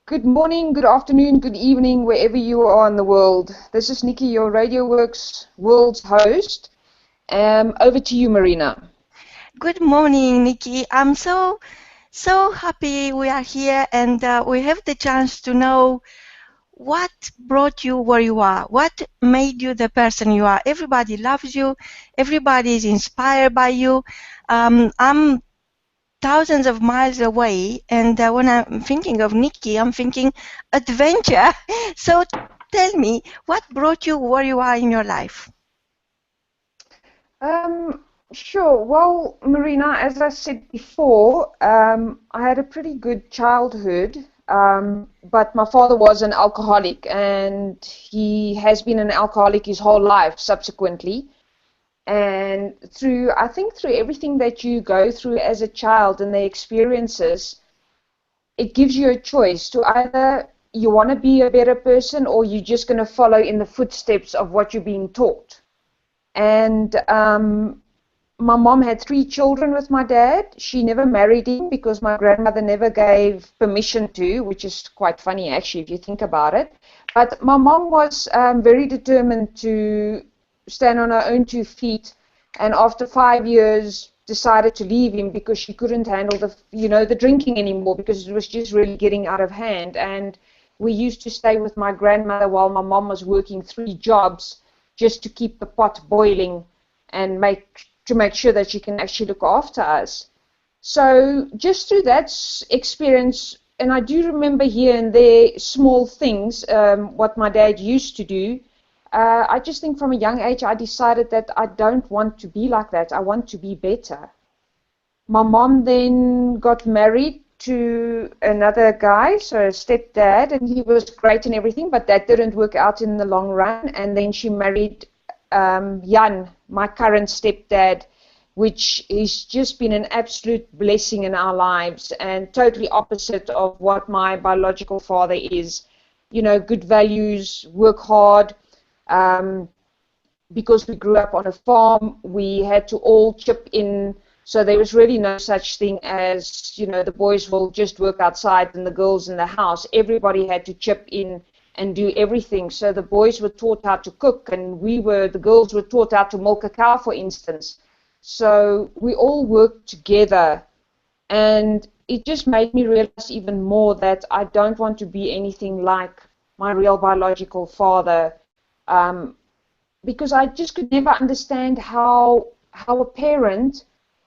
Good morning, good afternoon, good evening, wherever you are in the world. This is Nickey, your Radio W.O.R.K.S World's host. Over to you, Marina. Good morning, Nickey. I'm so happy we are here and we have the chance to know what brought you where you are, what made you the person you are. Everybody loves you, everybody is inspired by you. I'm thousands of miles away, and when I'm thinking of Nickey, I'm thinking adventure. So tell me, what brought you where you are in your life? Sure. Well, Marina, as I said before, I had a pretty good childhood, but my father was an alcoholic, and he has been an alcoholic his whole life subsequently. And I think through everything that you go through as a child and the experiences, it gives you a choice to either you want to be a better person or you're just going to follow in the footsteps of what you're being taught. And my mom had 3 children with my dad. She never married him because my grandmother never gave permission to, which is quite funny actually if you think about it. But my mom was very determined to stand on her own 2 feet, and after 5 years decided to leave him because she couldn't handle the drinking anymore because it was just really getting out of hand. And we used to stay with my grandmother while my mom was working 3 jobs just to keep the pot boiling and make sure that she can actually look after us. So just through that experience, and I do remember here and there small things, what my dad used to do, I just think from a young age I decided that I don't want to be like that. I want to be better. My mom then got married to another guy, so a stepdad, and he was great and everything, but that didn't work out in the long run. And then she married Jan, my current stepdad, which has just been an absolute blessing in our lives and totally opposite of what my biological father is. You know, good values, work hard. Because we grew up on a farm, we had to all chip in. So there was really no such thing as, the boys will just work outside and the girls in the house. Everybody had to chip in and do everything. So the boys were taught how to cook, and the girls were taught how to milk a cow, for instance. So we all worked together, and it just made me realize even more that I don't want to be anything like my real biological father, because I just could never understand how a parent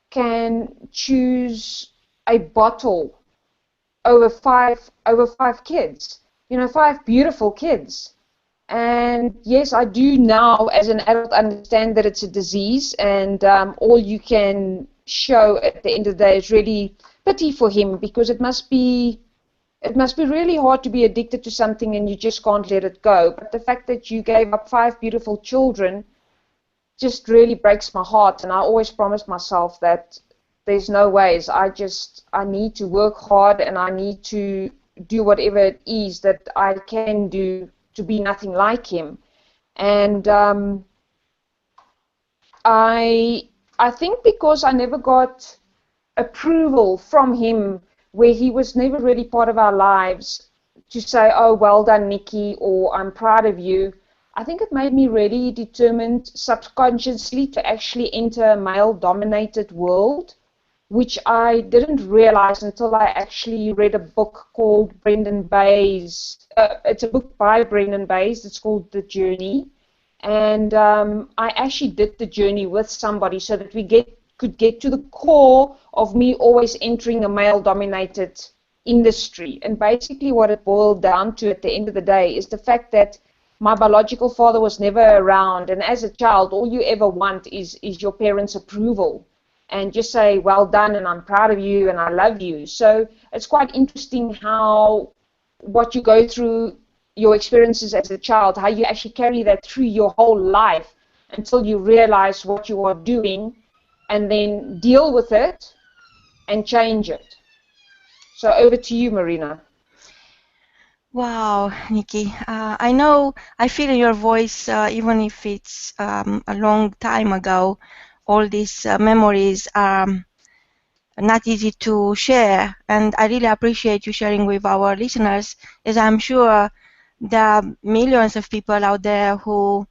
can choose a bottle over five kids, 5 beautiful kids. And yes, I do now as an adult understand that it's a disease, and all you can show at the end of the day is really pity for him, because it must be really hard to be addicted to something and you just can't let it go. But the fact that you gave up 5 beautiful children just really breaks my heart, and I always promised myself that there's no ways. I need to work hard, and I need to do whatever it is that I can do to be nothing like him. And I think because I never got approval from him, where he was never really part of our lives, to say, oh, well done, Nickey, or I'm proud of you, I think it made me really determined subconsciously to actually enter a male-dominated world, which I didn't realize until I actually read a book called Brendan Bayes. It's a book by Brendan Bayes. It's called The Journey. And I actually did the journey with somebody so that we could get to the core of me always entering a male-dominated industry. And basically what it boiled down to at the end of the day is the fact that my biological father was never around. And as a child, all you ever want is your parents' approval. And just say, well done, and I'm proud of you, and I love you. So it's quite interesting how what you go through, your experiences as a child, how you actually carry that through your whole life until you realize what you are doing and then deal with it and change it. So over to you, Marina. Wow, Nickey. I feel in your voice, even if it's a long time ago, all these memories are not easy to share. And I really appreciate you sharing with our listeners, as I'm sure there are millions of people out there who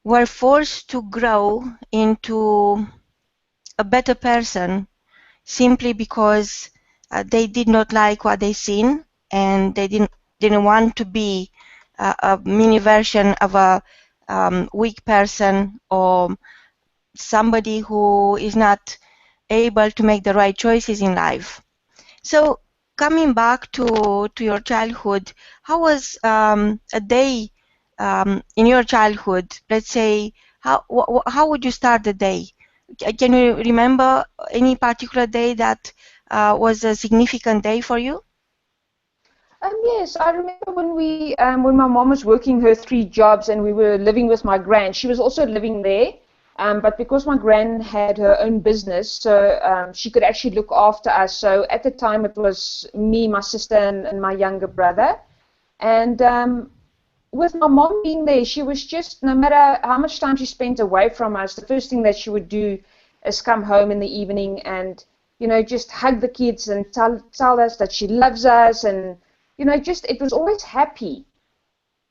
were forced to grow into a better person simply because they did not like what they seen, and they didn't want to be a mini version of a weak person or somebody who is not able to make the right choices in life. So coming back to your childhood, how was a day in your childhood? Let's say, how would you start the day? Can you remember any particular day that was a significant day for you? Yes, I remember when my mom was working her 3 jobs and we were living with my gran. She was also living there, but because my gran had her own business, so she could actually look after us. So at the time, it was me, my sister, and my younger brother. And with my mom being there, she was just, no matter how much time she spent away from us, the first thing that she would do is come home in the evening and, just hug the kids and tell us that she loves us. And just, it was always happy.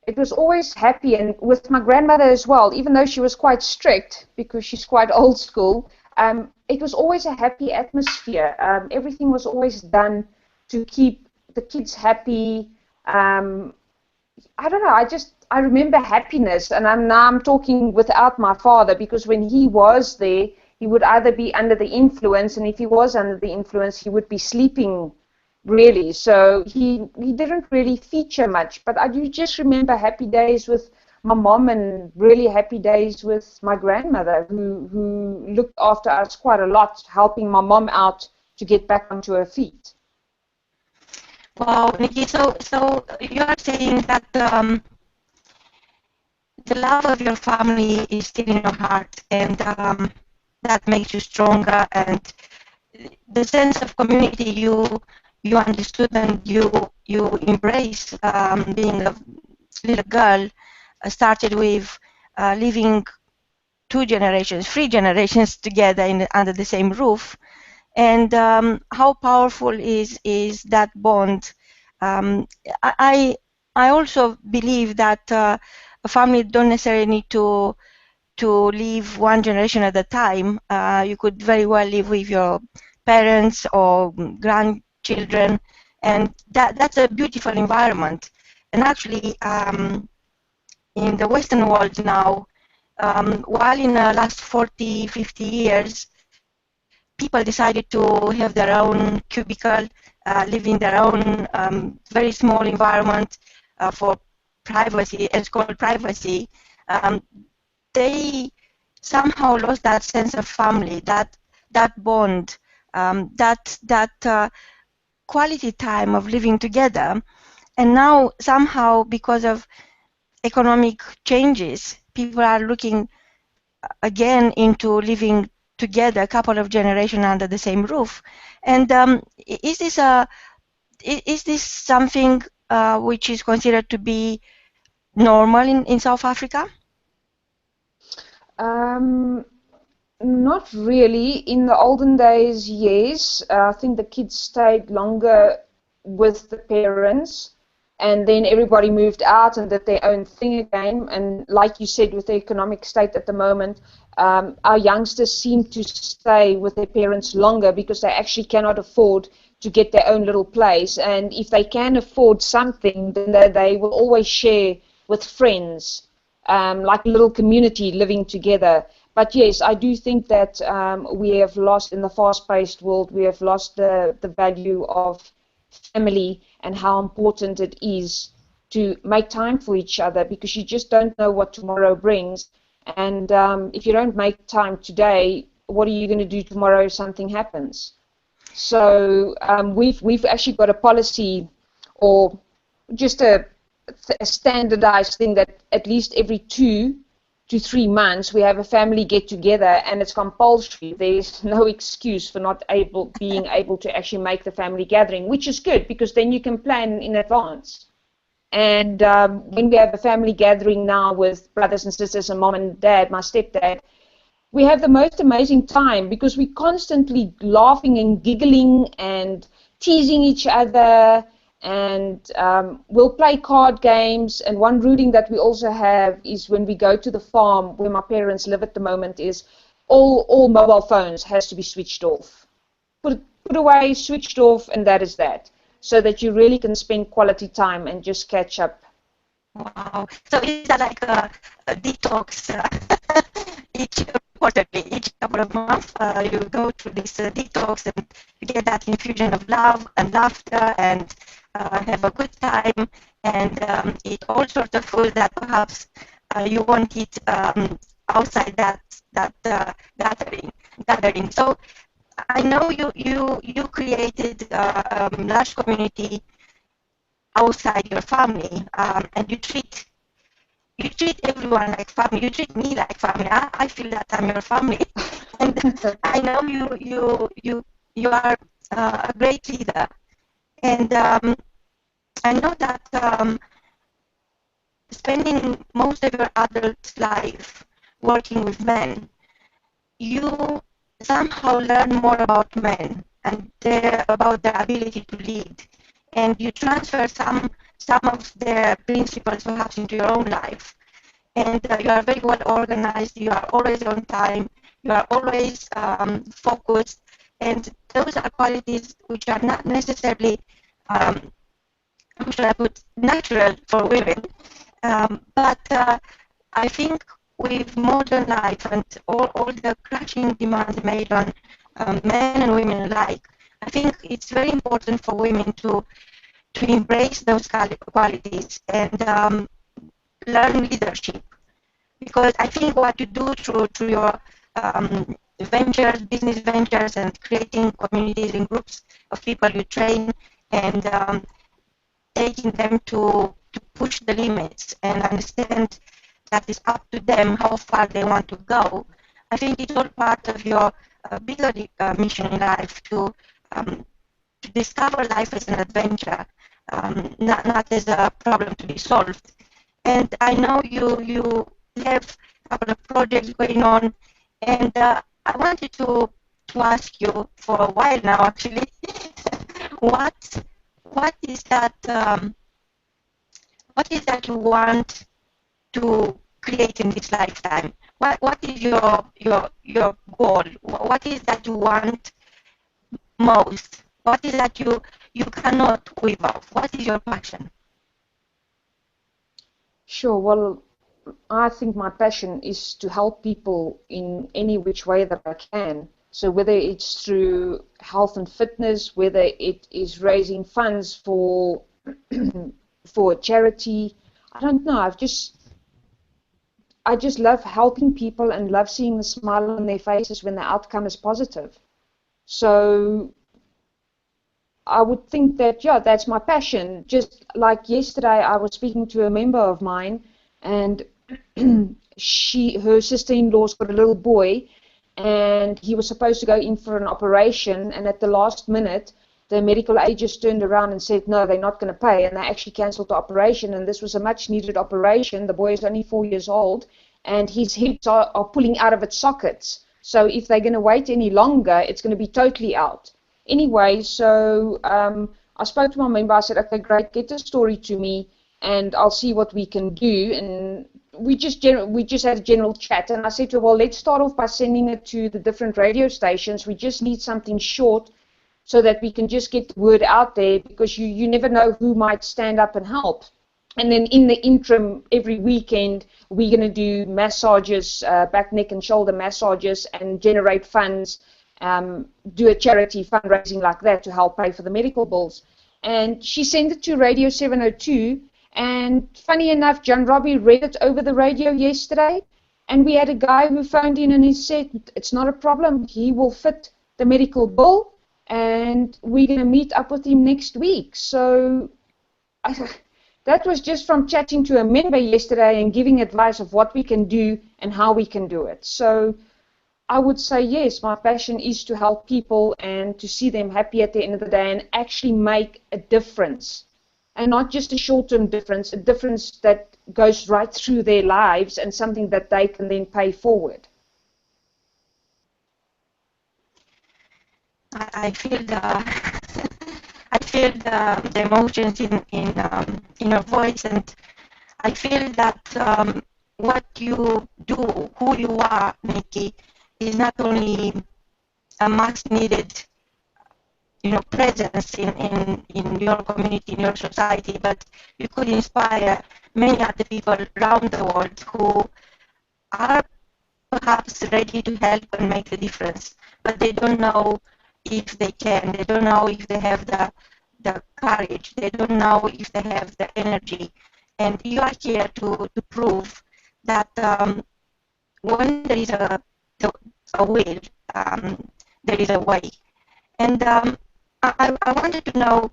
It was always happy. And with my grandmother as well, even though she was quite strict because she's quite old school, it was always a happy atmosphere. Everything was always done to keep the kids happy. I don't know, I remember happiness, and I'm talking without my father, because when he was there, he would either be under the influence, and if he was under the influence, he would be sleeping, really. So he didn't really feature much, but I do just remember happy days with my mom and really happy days with my grandmother, who looked after us quite a lot, helping my mom out to get back onto her feet. Wow, Nickey, so you are saying that the love of your family is still in your heart, and that makes you stronger, and the sense of community you understood and you embrace being a little girl started with living 3 generations together under the same roof. And how powerful is that bond? I also believe that a family don't necessarily need to live one generation at a time. You could very well live with your parents or grandchildren, and that's a beautiful environment. And actually, in the Western world now, while in the last 40, 50 years, people decided to have their own cubicle, live in their own very small environment for privacy, it's called privacy. They somehow lost that sense of family, that bond, that quality time of living together. And now somehow, because of economic changes, people are looking again into living together, a couple of generations under the same roof. And is this something which is considered to be normal in South Africa? Not really. In the olden days, yes. I think the kids stayed longer with the parents, and then everybody moved out and did their own thing again. And like you said, with the economic state at the moment, our youngsters seem to stay with their parents longer because they actually cannot afford to get their own little place. And if they can afford something, then they will always share with friends, like a little community living together. But yes, I do think that we have lost, in the fast-paced world, we have lost the value of family and how important it is to make time for each other, because you just don't know what tomorrow brings. And if you don't make time today, what are you going to do tomorrow if something happens? So we've actually got a policy, or just a standardized thing, that at least every 2 to 3 months we have a family get together, and it's compulsory. There's no excuse for not being able to actually make the family gathering, which is good, because then you can plan in advance. And when we have a family gathering now with brothers and sisters and mom and dad, my stepdad, we have the most amazing time because we're constantly laughing and giggling and teasing each other, and we'll play card games. And one routine that we also have is when we go to the farm where my parents live at the moment is all mobile phones has to be switched off. Put away, switched off, and that is that. So that you really can spend quality time and just catch up. Wow. So is that like a detox each quarterly, each couple of months, you go through this detox and you get that infusion of love and laughter and have a good time and eat all sorts of food that perhaps you won't eat outside that gathering. So I know you created a large community outside your family, and you treat everyone like family. You treat me like family. I feel that I'm your family, and I know you are a great leader. And I know that spending most of your adult life working with men, you somehow learn more about men and about their ability to lead, and you transfer some of their principles perhaps into your own life. And you are very well organized, you are always on time, you are always focused, and those are qualities which are not necessarily, how should I put, natural for women. But I think with modern life and all the crushing demands made on men and women alike, I think it's very important for women to embrace those qualities and learn leadership. Because I think what you do through your ventures, business ventures, and creating communities and groups of people you train and taking them to push the limits and understand that it's up to them how far they want to go. I think it's all part of your bigger mission in life to discover life as an adventure, not as a problem to be solved. And I know you have a couple of projects going on, and I wanted to ask you for a while now, actually, what is that you want to create in this lifetime? What is your goal? What is that you want most? What is that you cannot live off? What is your passion? Sure. Well, I think my passion is to help people in any which way that I can. So whether it's through health and fitness, whether it is raising funds for for a charity, I don't know. I just love helping people and love seeing the smile on their faces when the outcome is positive. So I would think that, yeah, that's my passion. Just like yesterday, I was speaking to a member of mine, and her sister-in-law's got a little boy, and he was supposed to go in for an operation, and at the last minute, the medical aid just turned around and said, no, they're not going to pay, and they actually cancelled the operation, and this was a much-needed operation. The boy is only 4 years old, and his hips are pulling out of its sockets. So if they're going to wait any longer, it's going to be totally out. Anyway, so I spoke to my member. I said, okay, great, get the story to me, and I'll see what we can do. And we just had a general chat, and I said to her, well, let's start off by sending it to the different radio stations. We just need something short so that we can just get the word out there, because you never know who might stand up and help. And then in the interim, every weekend, we're going to do massages, back, neck, and shoulder massages, and generate funds, do a charity fundraising like that to help pay for the medical bills. And she sent it to Radio 702, and funny enough, John Robbie read it over the radio yesterday, and we had a guy who phoned in and he said, it's not a problem, he will fit the medical bill, and we're going to meet up with him next week. So that was just from chatting to a member yesterday and giving advice of what we can do and how we can do it. So I would say, yes, my passion is to help people and to see them happy at the end of the day and actually make a difference. And not just a short-term difference, a difference that goes right through their lives and something that they can then pay forward. I feel the I feel the emotions in your voice, and I feel that what you do, who you are, Nickey, is not only a much needed, presence in your community, in your society, but you could inspire many other people around the world who are perhaps ready to help and make a difference, but they don't know if they can. They don't know if they have the courage. They don't know if they have the energy. And you are here to prove that when there is a will, there is a way. And I wanted to know,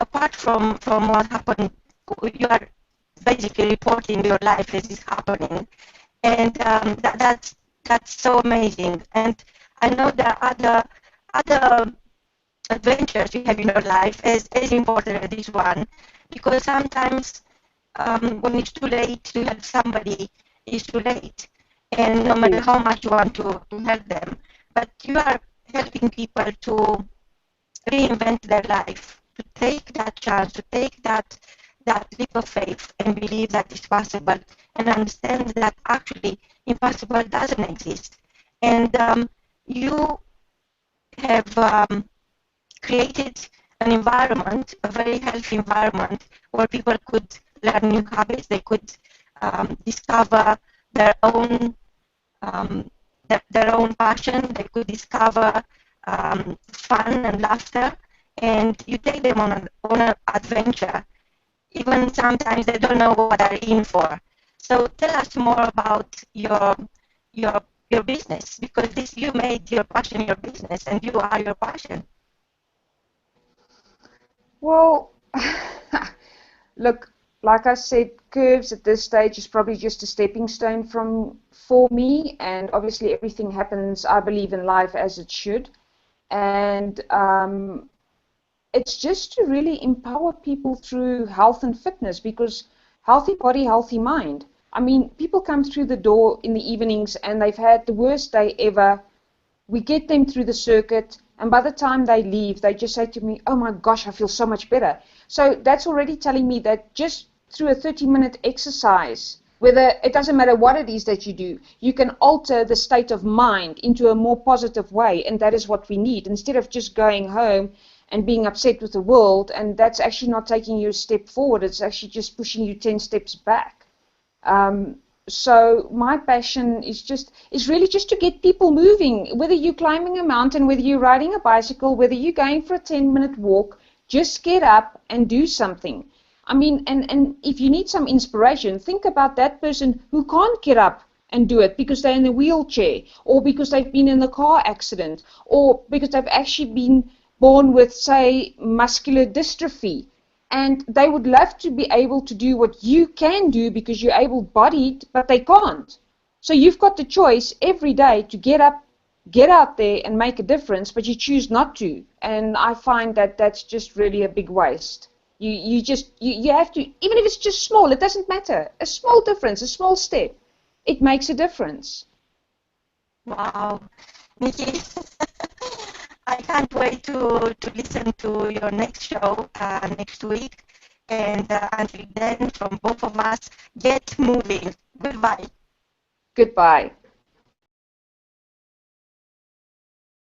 apart from what happened, you are basically reporting your life as is happening, and that's so amazing. And I know there are other adventures you have in your life as important as this one, because sometimes when it's too late to help somebody, it's too late, and no matter how much you want to help them, but you are helping people to reinvent their life, to take that chance, to take that leap of faith and believe that it's possible, and understand that actually impossible doesn't exist. And you have created an environment, a very healthy environment, where people could learn new habits, they could discover their own their own passion, they could discover fun and laughter, and you take them on an adventure. Even sometimes they don't know what they're in for. So tell us more about your business, because this, you made your passion your business, and you are your passion. Well, look, like I said, curves at this stage is probably just a stepping stone for me, and obviously everything happens, I believe, in life as it should. And it's just to really empower people through health and fitness, because healthy body, healthy mind. I mean, people come through the door in the evenings and they've had the worst day ever. We get them through the circuit, and by the time they leave, they just say to me, oh my gosh, I feel so much better. So that's already telling me that just through a 30-minute exercise, whether it doesn't matter what it is that you do, you can alter the state of mind into a more positive way, and that is what we need, instead of just going home and being upset with the world, and that's actually not taking you a step forward, it's actually just pushing you 10 steps back. So my passion is really just to get people moving, whether you're climbing a mountain, whether you're riding a bicycle, whether you're going for a 10-minute walk, just get up and do something. I mean, and if you need some inspiration, think about that person who can't get up and do it because they're in a wheelchair, or because they've been in a car accident, or because they've actually been born with, say, muscular dystrophy. And they would love to be able to do what you can do because you're able-bodied, but they can't. So you've got the choice every day to get up, get out there and make a difference, but you choose not to. And I find that that's just really a big waste. You have to, even if it's just small, it doesn't matter. A small difference, a small step, it makes a difference. Wow, Nickey, I can't wait to listen to your next show next week. And until then, from both of us, get moving. Goodbye. Goodbye.